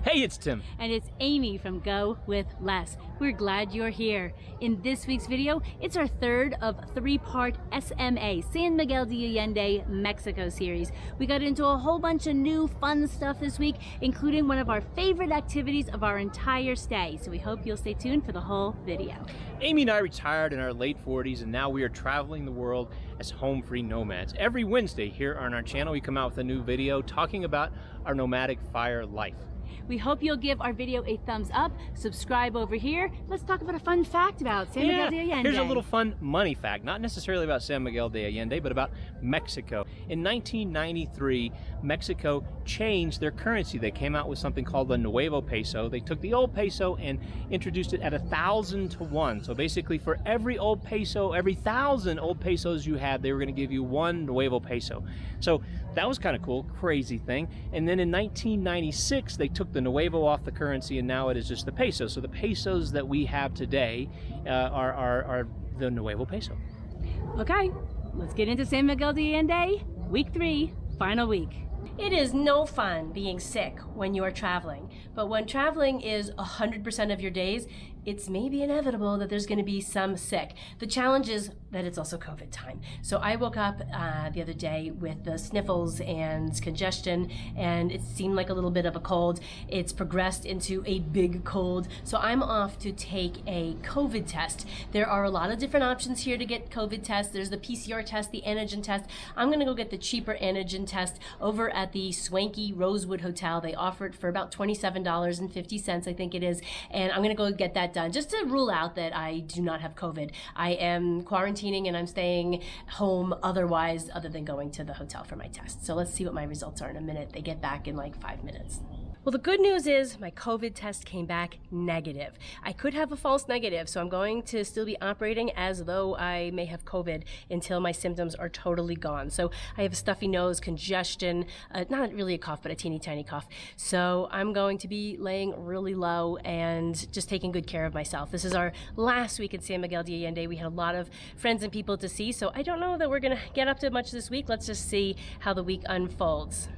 Hey, it's Tim. And it's Amy from GoWithLess. We're glad you're here. In this week's video, it's our third of three-part SMA, San Miguel de Allende, Mexico series. We got into a whole bunch of new fun stuff this week, including one of our favorite activities of our entire stay. So we hope you'll stay tuned for the whole video. Amy and I retired in our late 40s, and now we are traveling the world as home-free nomads. Every Wednesday here on our channel, we come out with a new video talking about our nomadic fire life. We hope you'll give our video a thumbs up, subscribe over here. Let's talk about a fun fact about San Miguel de Allende. Here's a little fun money fact, not necessarily about San Miguel de Allende, but about Mexico. In 1993, Mexico changed their currency. They came out with something called the Nuevo Peso. They took the old peso and introduced it at 1,000 to 1. So basically for every old peso, every 1,000 old pesos you had, they were going to give you one Nuevo Peso. So that was kind of cool, crazy thing. And then in 1996, they took the Nuevo off the currency, and now it is just the peso. So the pesos that we have today are the Nuevo Peso. Okay, let's get into San Miguel de Allende, week 3, final week. It is no fun being sick when you are traveling, but when traveling is 100% of your days, it's maybe inevitable that there's going to be some sick. The challenge is that it's also COVID time. So I woke up the other day with the sniffles and congestion, and it seemed like a little bit of a cold. It's progressed into a big cold, so I'm off to take a COVID test. There are a lot of different options here to get COVID tests. There's the PCR test, the antigen test. I'm going to go get the cheaper antigen test over at the swanky Rosewood Hotel. They offer it for about $27.50, I think it is, and I'm going to go get that done just to rule out that I do not have COVID. I am quarantining and I'm staying home otherwise, other than going to the hotel for my test. So let's see what my results are in a minute. They get back in like 5 minutes. Well, the good news is my COVID test came back negative. I could have a false negative, so I'm going to still be operating as though I may have COVID until my symptoms are totally gone. So I have a stuffy nose, congestion, not really a cough, but a teeny tiny cough. So I'm going to be laying really low and just taking good care of myself. This is our last week in San Miguel de Allende. We had a lot of friends and people to see, so I don't know that we're going to get up to much this week. Let's just see how the week unfolds.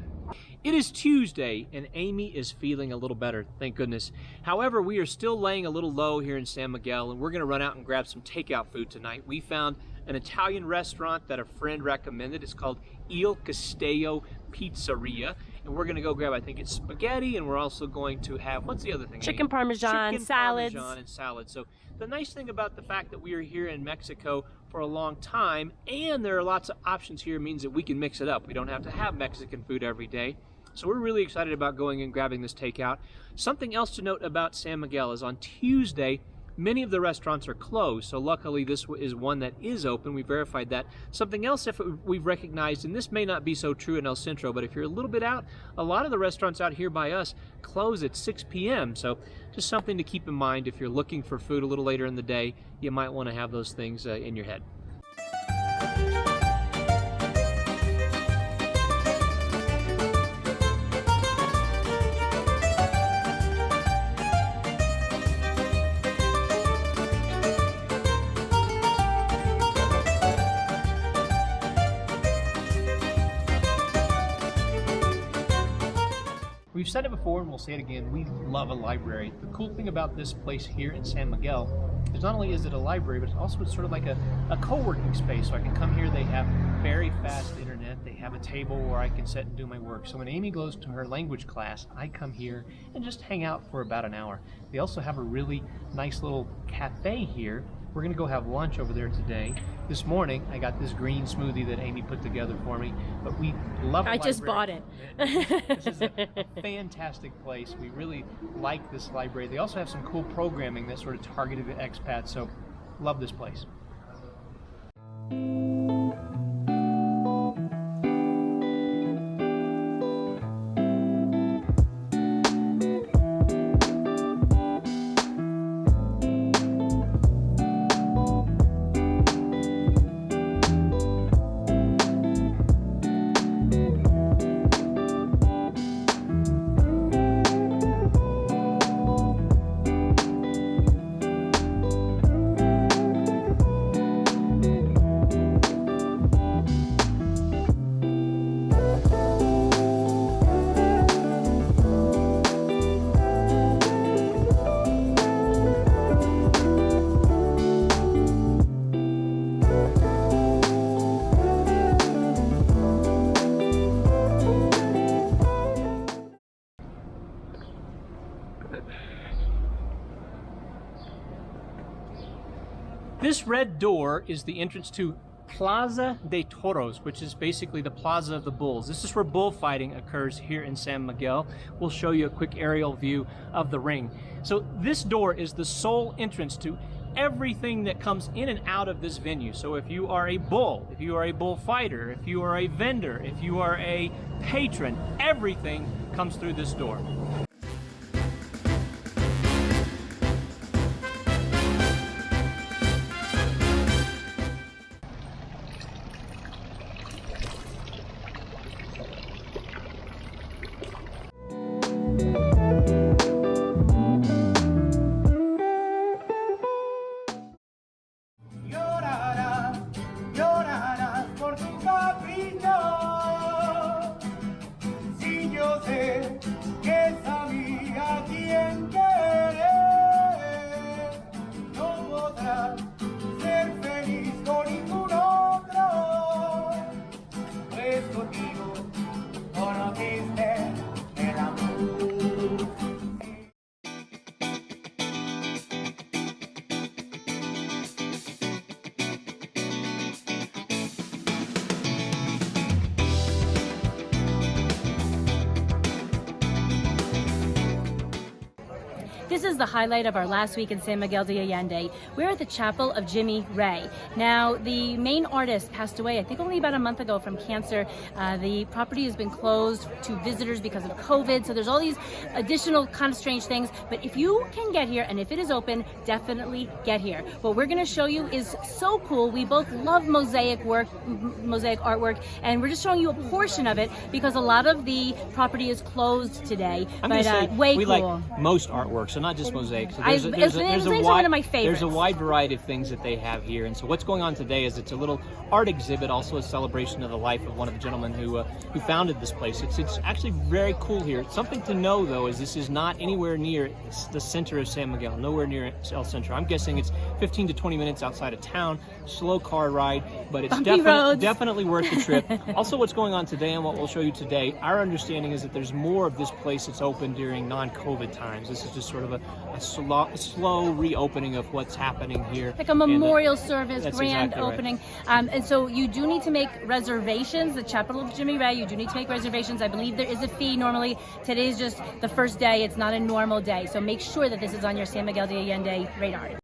It is Tuesday, and Amy is feeling a little better, thank goodness. However, we are still laying a little low here in San Miguel, and we're going to run out and grab some takeout food tonight. We found an Italian restaurant that a friend recommended. It's called Il Castello Pizzeria, and we're going to go grab, I think it's spaghetti, and we're also going to have, what's the other thing? Chicken parmesan, salads. Parmesan and salads. So the nice thing about the fact that we are here in Mexico for a long time, and there are lots of options here, means that we can mix it up. We don't have to have Mexican food every day. So we're really excited about going and grabbing this takeout. Something else to note about San Miguel is on Tuesday, many of the restaurants are closed, so luckily this is one that is open. We verified that. Something else we've recognized, and this may not be so true in El Centro, but if you're a little bit out, a lot of the restaurants out here by us close at 6 p.m. So just something to keep in mind. If you're looking for food a little later in the day, you might want to have those things in your head. We've said it before and we'll say it again, we love a library. The cool thing about this place here in San Miguel is not only is it a library, but it's sort of like a co-working space. So I can come here, they have very fast internet, they have a table where I can sit and do my work. So when Amy goes to her language class, I come here and just hang out for about an hour. They also have a really nice little cafe here. We're gonna go have lunch over there today. This morning, I got this green smoothie that Amy put together for me, but we love the library. I just bought it. This is a fantastic place. We really like this library. They also have some cool programming that's sort of targeted at expats, so love this place. This red door is the entrance to Plaza de Toros, which is basically the Plaza of the Bulls. This is where bullfighting occurs here in San Miguel. We'll show you a quick aerial view of the ring. So this door is the sole entrance to everything that comes in and out of this venue. So if you are a bull, if you are a bullfighter, if you are a vendor, if you are a patron, everything comes through this door. This is the highlight of our last week in San Miguel de Allende. We're at the Chapel of Jimmy Ray. Now, the main artist passed away, I think only about a month ago from cancer. The property has been closed to visitors because of COVID, so there's all these additional kind of strange things. But if you can get here, and if it is open, definitely get here. What we're gonna show you is so cool. We both love mosaic artwork, and we're just showing you a portion of it because a lot of the property is closed today. Way we cool. Like most artwork, so not just mosaics. So There's one of my favorites. There's a wide variety of things that they have here, and so what's going on today is it's a little art exhibit, also a celebration of the life of one of the gentlemen who founded this place. It's actually very cool here. Something to know though is this is not anywhere near the center of San Miguel, nowhere near El Centro. I'm guessing it's 15 to 20 minutes outside of town, slow car ride, but it's definitely worth the trip. Also, what's going on today and what we'll show you today, our understanding is that there's more of this place that's open during non-COVID times. This is just sort of a slow reopening of what's happening here. Like a memorial service, grand exactly opening. Right. And so you do need to make reservations. The Chapel of Jimmy Ray, you do need to make reservations. I believe there is a fee normally. Today's just the first day. It's not a normal day. So make sure that this is on your San Miguel de Allende radar.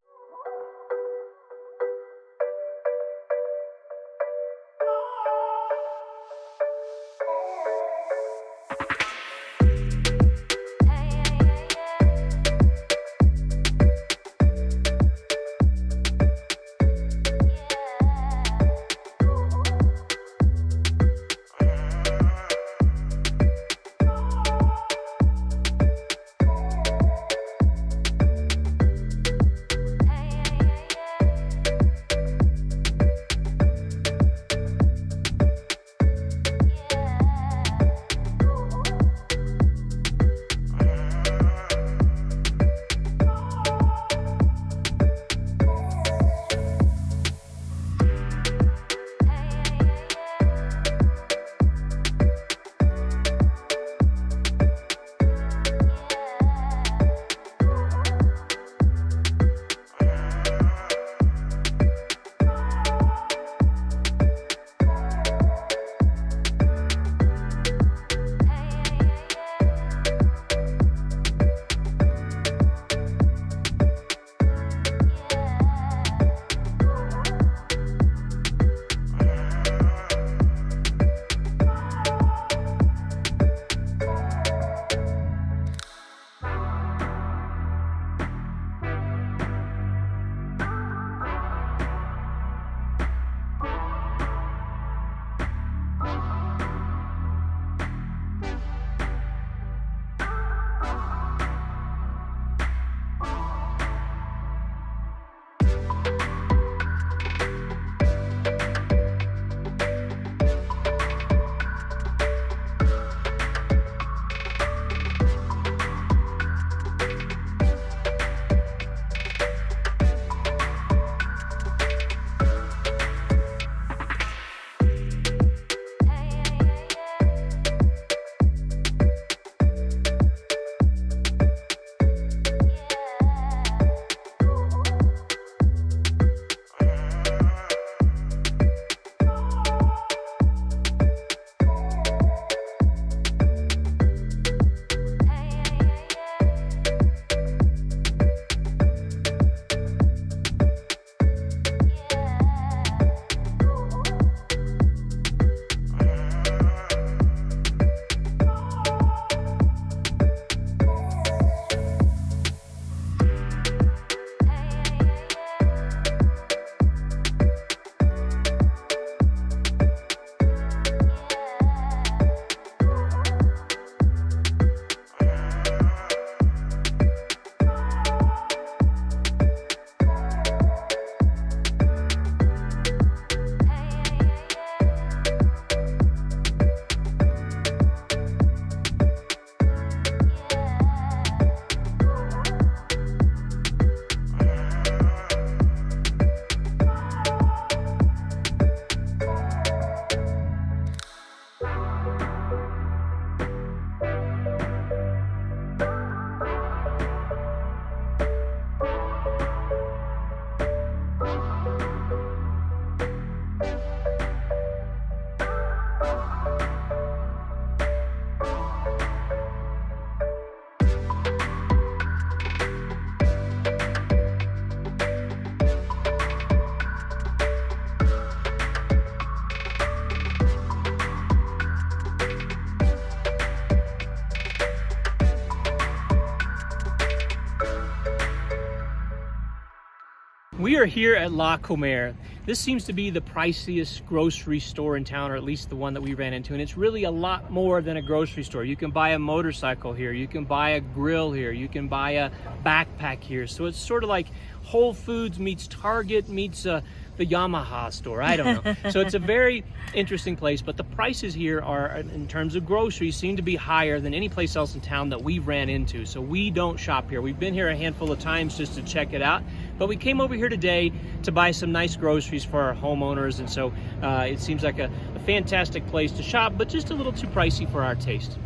We are here at La Comer. This seems to be the priciest grocery store in town, or at least the one that we ran into, and it's really a lot more than a grocery store. You can buy a motorcycle here, you can buy a grill here, you can buy a backpack here. So it's sort of like Whole Foods meets Target meets the Yamaha store, I don't know. So it's a very interesting place, but the prices here are, in terms of groceries, seem to be higher than any place else in town that we've ran into. So we don't shop here. We've been here a handful of times just to check it out, but we came over here today to buy some nice groceries for our homeowners, and so it seems like a fantastic place to shop, but just a little too pricey for our taste.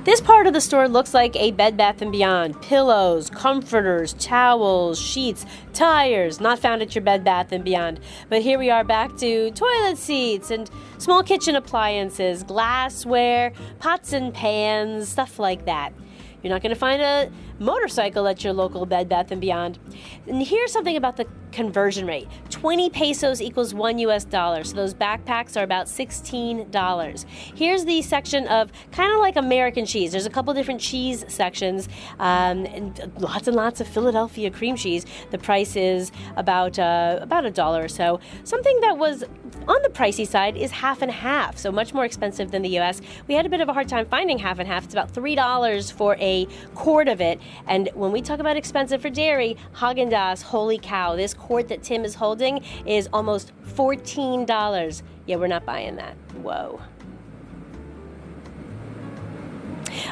This part of the store looks like a Bed Bath & Beyond. Pillows, comforters, towels, sheets, tires, not found at your Bed Bath & Beyond. But here we are back to toilet seats and small kitchen appliances, glassware, pots and pans, stuff like that. You're not going to find a motorcycle at your local Bed Bath & Beyond. And here's something about the conversion rate. 20 pesos equals $1. So those backpacks are about $16. Here's the section of kind of like American cheese. There's a couple different cheese sections, and lots of Philadelphia cream cheese. The price is about $1 or so. Something that was on the pricey side is half and half, so much more expensive than the US. We had a bit of a hard time finding half and half. It's about $3 for a quart of it. And when we talk about expensive for dairy, Haagen-Dazs, holy cow, this quart that Tim is holding is almost $14. Yeah, we're not buying that. Whoa.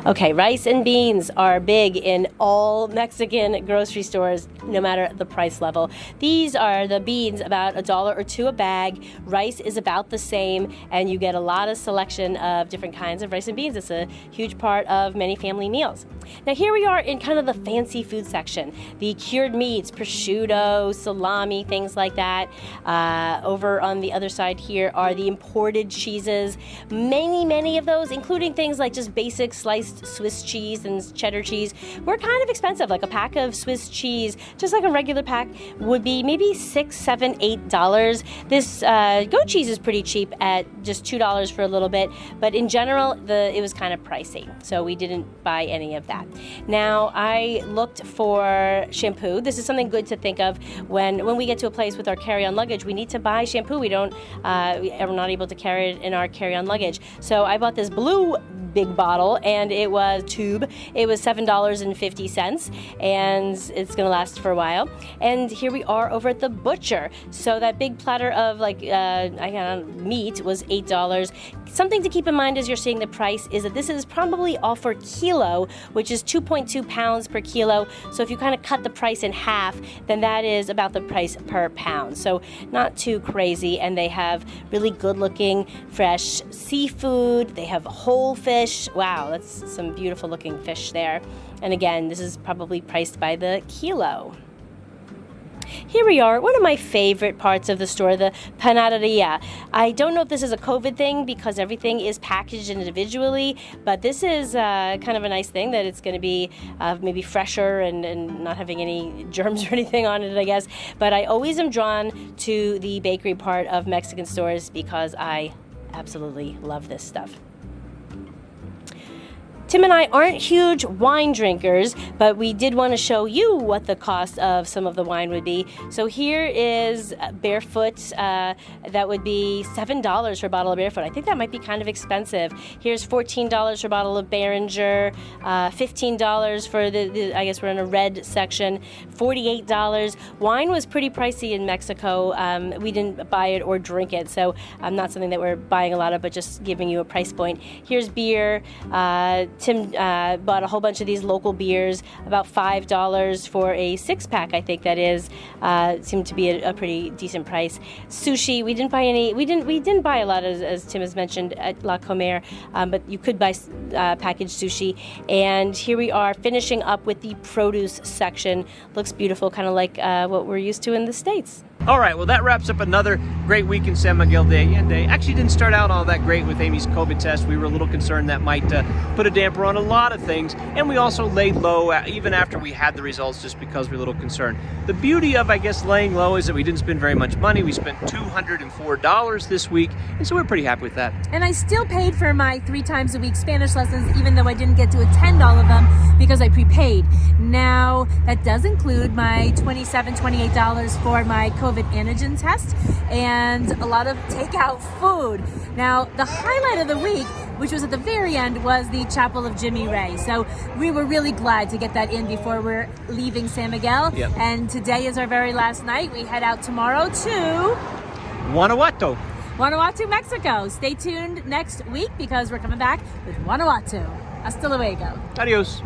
Okay, rice and beans are big in all Mexican grocery stores, no matter the price level. These are the beans, about $1 or $2 a bag. Rice is about the same, and you get a lot of selection of different kinds of rice and beans. It's a huge part of many family meals. Now here we are in kind of the fancy food section. The cured meats, prosciutto, salami, things like that. Over on the other side here are the imported cheeses. Many of those, including things like just basic sliced Swiss cheese and cheddar cheese, were kind of expensive. Like a pack of Swiss cheese, just like a regular pack, would be maybe $6, $7, $8. This goat cheese is pretty cheap at just $2 for a little bit, but in general, it was kind of pricey, so we didn't buy any of that. Now, I looked for shampoo. This is something good to think of when we get to a place with our carry-on luggage. We need to buy shampoo. We are not able to carry it in our carry-on luggage. So I bought this blue big bottle, and it was $7.50, and it's gonna last for a while. And here we are over at the butcher. So that big platter of meat was $8. Something to keep in mind as you're seeing the price is that this is probably all for kilo, which is 2.2 pounds per kilo. So if you kind of cut the price in half, then that is about the price per pound. So not too crazy. And they have really good looking fresh seafood. They have whole fish. Wow, that's some beautiful looking fish there. And again, this is probably priced by the kilo. Here we are, one of my favorite parts of the store, the panaderia. I don't know if this is a COVID thing because everything is packaged individually, but this is kind of a nice thing that it's going to be maybe fresher and not having any germs or anything on it, I guess. But I always am drawn to the bakery part of Mexican stores because I absolutely love this stuff. Tim and I aren't huge wine drinkers, but we did want to show you what the cost of some of the wine would be. So here is Barefoot. That would be $7 for a bottle of Barefoot. I think that might be kind of expensive. Here's $14 for a bottle of Behringer, $15 for I guess we're in a red section, $48. Wine was pretty pricey in Mexico. We didn't buy it or drink it, so not something that we're buying a lot of, but just giving you a price point. Here's beer. Tim bought a whole bunch of these local beers, about $5 for a 6-pack, I think that is. Seemed to be a pretty decent price. Sushi, we didn't buy any. We didn't buy a lot, as Tim has mentioned, at La Comer, but you could buy packaged sushi. And here we are finishing up with the produce section. Looks beautiful, kind of like what we're used to in the States. All right, well, that wraps up another great week in San Miguel de Allende. Actually didn't start out all that great with Amy's COVID test. We were a little concerned that might put a damper on a lot of things, and we also laid low even after we had the results just because we were a little concerned. The beauty of, I guess, laying low is that we didn't spend very much money. We spent $204 this week, and so we're pretty happy with that. And I still paid for my 3 times a week Spanish lessons, even though I didn't get to attend all of them because I prepaid. Now, that does include my $27, $28 for my COVID antigen test and a lot of takeout food. Now, the highlight of the week, which was at the very end, was the Chapel of Jimmy Ray. So we were really glad to get that in before we're leaving San Miguel. Yep. And today is our very last night. We head out tomorrow to Guanajuato. Guanajuato, Mexico. Stay tuned next week because we're coming back with Guanajuato. Hasta luego. Adios.